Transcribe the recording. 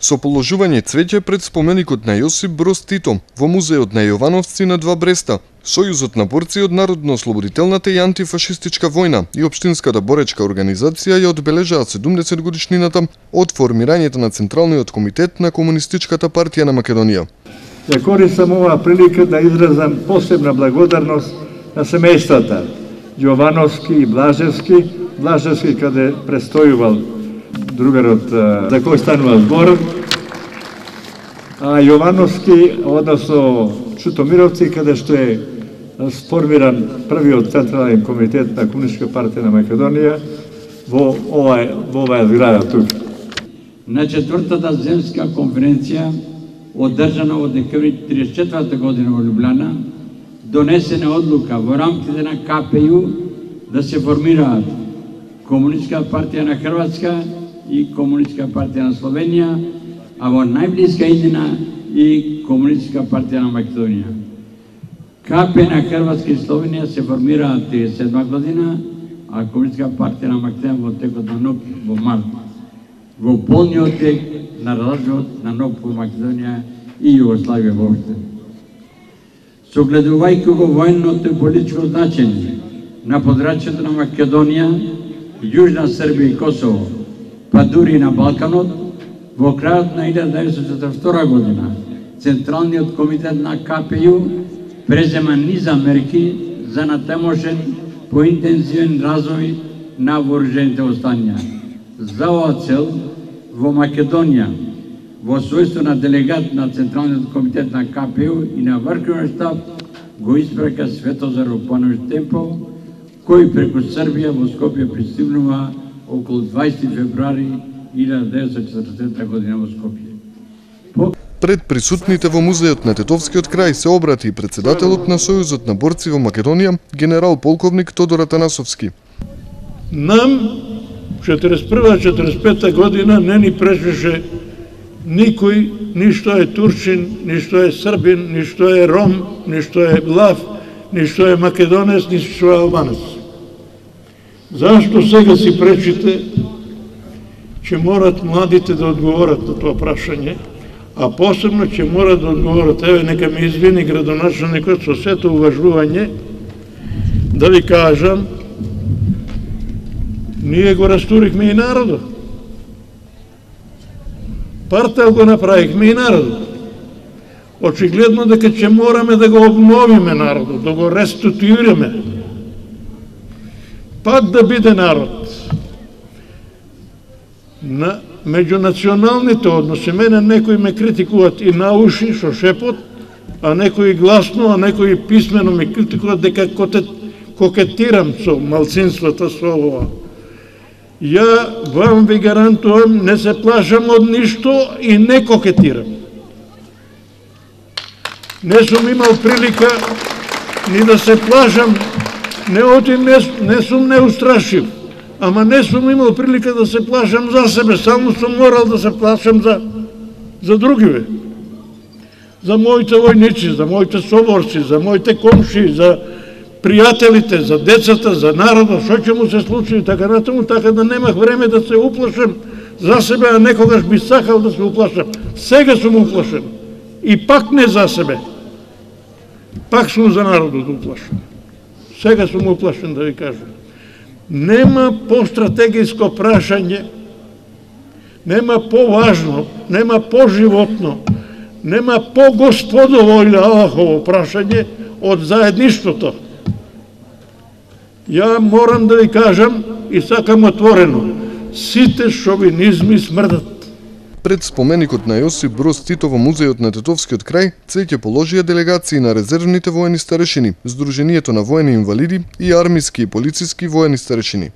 Со положување цвеќе пред споменикот на Јосип Броз Тито во музеот на Јовановци на 2 Бреста, Сојузот на борци од Народно-ослободителната и антифашистичка војна и Општинската боречка организација ја одбележаа 70 годишнината од формирањето на Централниот комитет на Комунистичката партија на Македонија. Ја користам оваа прилика да изразам посебна благодарност на семејствата Јовановски и Блажевски. Блажевски каде престојувал другарот за кој станува збор, а Јовановски, односно Чутомировци, каде што е сформиран првиот Централен комитет на Комунистичка партија на Македонија во оваа зграда тука. На 4-та земска конференција, одржана во декември 34 година во Љубљана, донесена одлука во рамките на КПЮ да се формираат Комунистичка партија на Хрватска и Комунистичка партија на Словенија, а во најблиска иднина и Комунистичка партија на Македонија. КП на Хрватска и Словенија се формираат 37 година, а Комунистичка партија на Македонија во текот на НОП во март. Во полниот тек на развојот на НОП во Македонија и Југославија воопште. Согледувајќи го военното и политичко значење на подрачјето на Македонија, Јужна Србија и Косово, па дури и на Балканот, во крајот на 1942 година Централниот комитет на КПЮ презема низа мерки за натамошен поинтензивен развој на вооружените останија. За оваа цел во Македонија, во својство на делегат на Централниот комитет на КПЮ и на врховен штаб, го испрака Светозар Опановиќ Темпов, кој преку Србија во Скопје пристигнува околу 20 февруари 1940 година во Скопје. Пред присутните во музеот на Тетовскиот крај се обрати и председателот на Сојузот на борци во Македонија, генерал полковник Тодор Атанасовски. Нам 41-45 година не ни пречеше никој, ни што е турчин, ни што е србин, ни што е ром, ни што е влав, ни што е македонец, ни што е албанец. Зашто сега си пречите че морат младите да одговорат на тоа прашање, а посебно че морат да одговорат, еве нека ми извини градоначелникот со сето уважување, да ви кажам, ние го растурихме и народот. Партел го направихме и народот. Очигледно дека ќе мораме да го обновиме народот, да го реституираме. Пак да биде народ. На меѓунационалните односи, мене некои ме критикуваат и на уши, со шепот, а некои гласно, а некои писмено ме критикуваат дека кокетирам со малцинствата, со ова. Ја вам ви гарантувам, не се плашам од ништо и не кокетирам. Не сум имал прилика ни да се плашам, не сум неустрашив, ама не сум имал прилика да се плашам за себе, само сум морал да се плашам за другиве. За моите војници, за моите соборци, за моите комши, за пријателите, за децата, за народот, што ќе му се случи и така натаму, така да немах време да се уплашам за себе, а некогаш би сакал да се уплашам. Сега сум уплашен. И пак не за себе. Пак сум за народот уплашен. Сега сум уплашен, да ви кажам. Нема по-стратегиско прашање, нема по-важно, нема по-животно, нема по-господово или Аллахово прашање од заедништвото. Ја морам да ви кажам и сакам отворено, сите шовинизми смрдат. Пред споменикот на Јосип Броз Тито во музеот на Тетовскиот крај, цвеќе положија делегации на резервните воени старешини, Сдруженијето на воени инвалиди и армиски и полициски воени старешини.